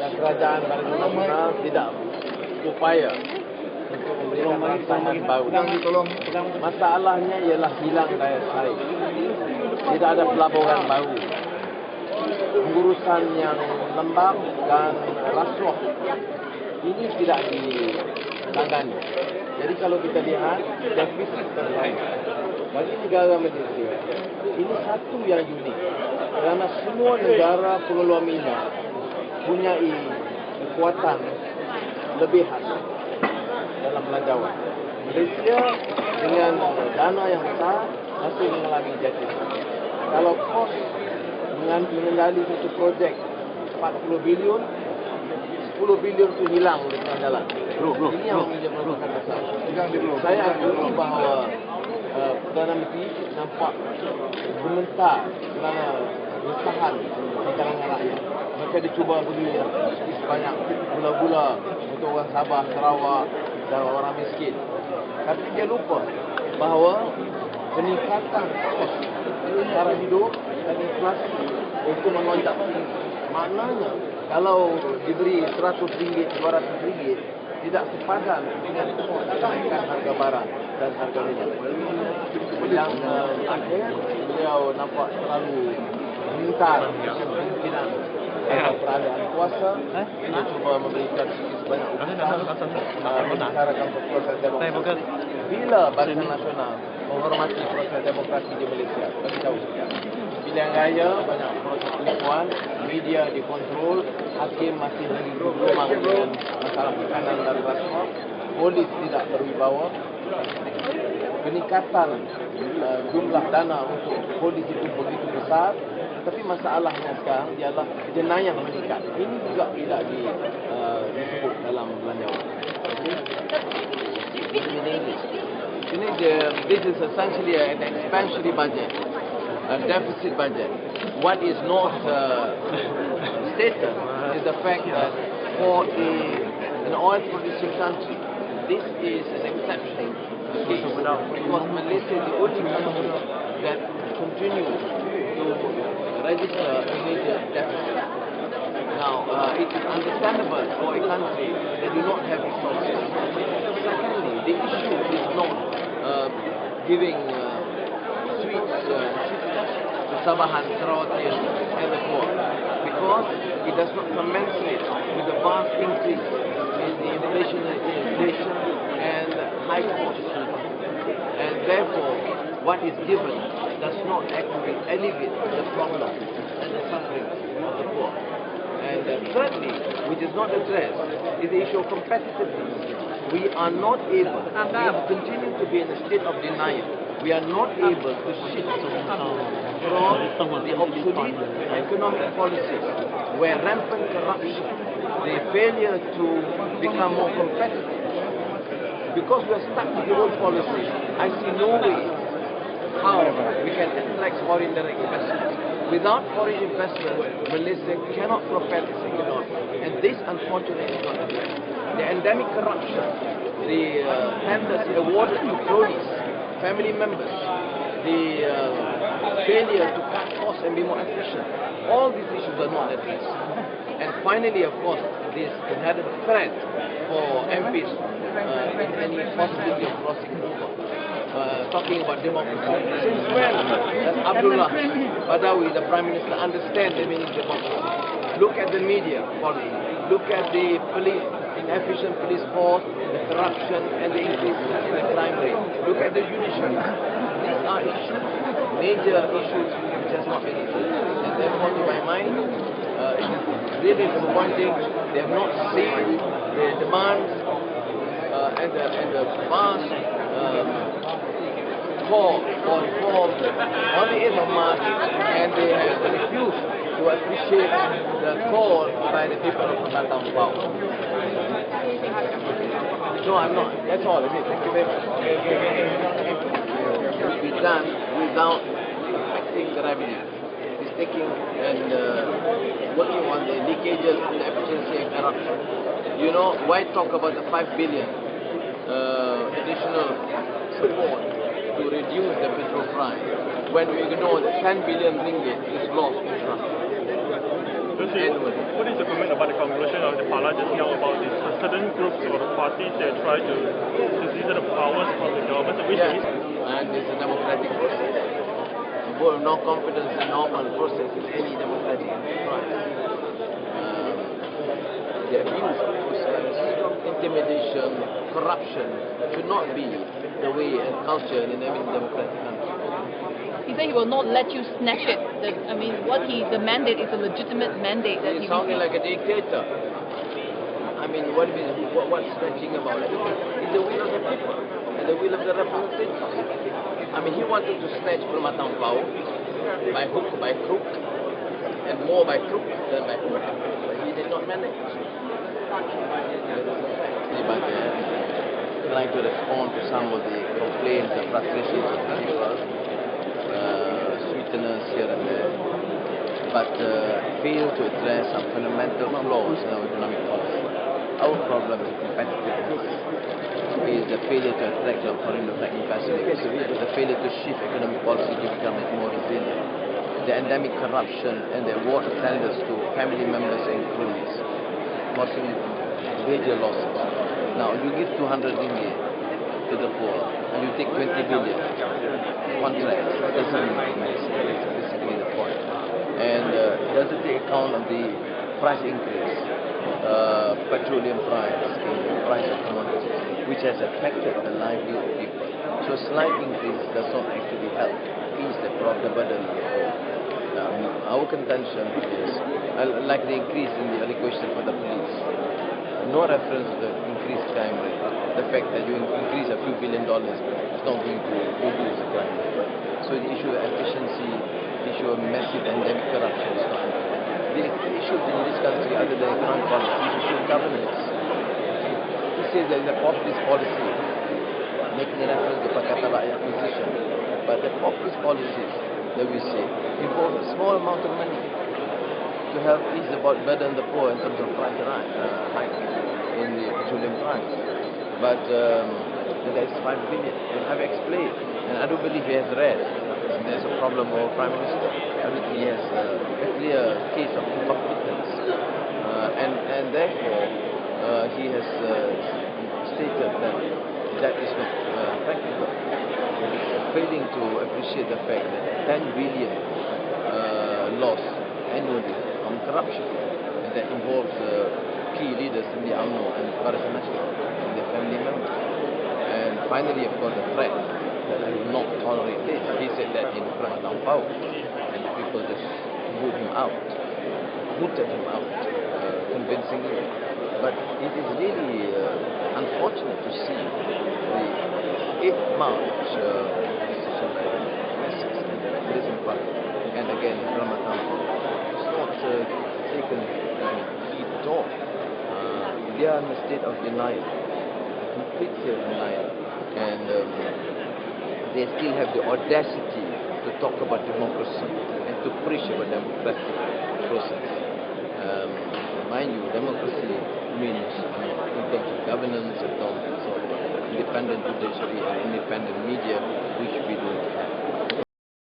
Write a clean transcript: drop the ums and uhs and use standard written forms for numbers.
dan kerajaan Barisan Nasional tidak upaya untuk memberikan rancangan baru. Masalahnya ialah hilang daya saing. Tidak ada pelaburan baru. Pengurusan yang lembab dan rasuah ini tidak ditangani. Jadi kalau kita lihat defisit terlalu bagi negara Malaysia, ini satu yang unik kerana semua negara pengeluar minyak punyai kekuatan lebihan dalam belanjawan. Malaysia dengan dana yang besar masih mengalami defisit. Kalau kos mengendali satu projek 40 bilion, 10 bilion itu hilang di tengah jalan. Ini yang menyebabkan masalah. Saya akui bahawa Perdana Menteri nampak gementar kerana resahan di kalangan rakyat. Mereka dicuba beli sebanyak gula-gula untuk orang Sabah, Sarawak dan orang miskin. Tapi dia lupa bahawa peningkatan kos cara hidup dan inflasi itu melonjak. Maknanya kalau diberi RM100, RM200 tidak sepadan dengan kenaikan harga barang dan harga minyak. Yang akhir beliau nampak terlalu gentar kemungkinan peralihan kuasa. Dia cuba memberikan sebanyak membicarakan proses demokrasi. Bila Barisan Nasional menghormati proses demokrasi di Malaysia, bagi tahu pilihan raya banyak proses penipuan, media dikontrol, hakim masih bergumam dengan masalah tekanan dan rasuah, polis tidak berwibawa, peningkatan jumlah dana untuk polis itu begitu besar, tetapi masalahnya sekarang ialah jenayah meningkat. Ini juga tidak disebut dalam belanjawan. This is essentially an expansionary budget, a deficit budget. What is not stated is the fact that for an oil-producing country, this is an exception case because Malaysia is the only country that continues to register a major deficit. Now, it is understandable for a country that do not have resources. Secondly, the issue is not giving sweets to Sabahan, Sarawakian and the poor, because it does not commensurate with the vast increase in the inflation and high costs. And therefore, what is given does not actually alleviate the problem and the suffering of the poor. And thirdly, which is not addressed, is the issue of competitiveness. We are not able, we continue to be in a state of denial. We are not able to shift from the obsolete economic policies where rampant corruption, the failure to become more competitive. Because we are stuck with the old policies, I see no way how we can attract foreign direct investment. Without foreign investment, Malaysia cannot propel its economy. And this, unfortunately, is not addressed. The endemic corruption, the tenders awarded to cronies, family members, the failure to cut costs and be more efficient, all these issues are not addressed. And finally, of course, this inherent threat for MPs in any possibility of crossing over. Talking about democracy. Since when does Abdullah Badawi, the Prime Minister, understand the meaning of democracy? Look at the media policy. Look at the police, inefficient police force, the corruption and the increase in the crime rate. Look at the judiciary. These are issues, major issues which has not been addressed. And therefore, to my mind, it is really disappointing. They have not seen the demands and the vast call for reform on the 8th of March, and they have refused to appreciate the call by the people of Batam Power. No, I'm not. That's all. Thank you very much. It will be done without affecting the revenue. It's taking and working on the leakages, inefficiency and corruption. You know, why talk about the 5 billion additional support to reduce the petrol price when we know that 10 billion ringgit is lost in trust? What is your comment about the conclusion just now about this. Certain groups or parties they try to seize the powers from the government. So which Yeah, is and it's a democratic process. No confidence in normal process in any democratic enterprise. The abuse process, intimidation, corruption should not be the way and culture in every democratic country. He said he will not let you snatch it. The mandate is a legitimate mandate that he He's sounding received. like a dictator. I mean, what's snatching about it? It's the will of the people and the will of the representatives. I mean, he wanted to snatch Permatang Pau by hook, by crook, and more by crook than by hook. But he did not manage. Trying to respond to some of the complaints and frustrations of the people, sweeteners here and there, but fail to address some fundamental flaws in our economic policy. Our problem is competitiveness. Is the failure to attract foreign direct investments, the failure to shift economic policy to become more resilient, the endemic corruption and the award of tenders to family members and cronies, causing major losses. Now, you give 200 ringgit to the poor and you take 20 billion contracts. What does it mean? That's basically the point. And does it take account of the price increase, petroleum price, the price of commodities, which has affected the livelihood of people? So a slight increase does not actually help ease the burden of the poor. Our contention is, like the increase in the allocation for the police, no reference to the increased crime rate. The fact that you increase a few $1 billion is not going to reduce the crime rate. So the issue of efficiency, the issue of massive endemic corruption is not. The issue in this country, other than economic policy, is the issue of governance. He says there is a populist policy, making reference to Pakatan Rakyat position. But the populist policies that we see involve a small amount of money to help ease the burden of the poor in terms of price hike in the petroleum price. But there is 5 billion. And I've explained, and I don't believe he has read. There's a problem with our Prime Minister. I don't think he has a clear case of incompetence. And therefore, he has stated that that is not practical. Failing to appreciate the fact that 10 billion loss annually from corruption, and that involves key leaders in the UMNO and Barisan Nasional and their family members. And finally, of course, the threat that I will not tolerate this. He said that in Permatang Pau, and the people just booted him out convincingly. But it is really unfortunate to see the 8th March decision by the masses and the prison party, and again in Permatang Pau. It's not taken heed at all. They are in a state of denial, a complete state of denial, and they still have the audacity to talk about democracy and to preach about democratic process. Mind you, democracy means in terms of governance, in terms of independent judiciary and independent media, which we don't have.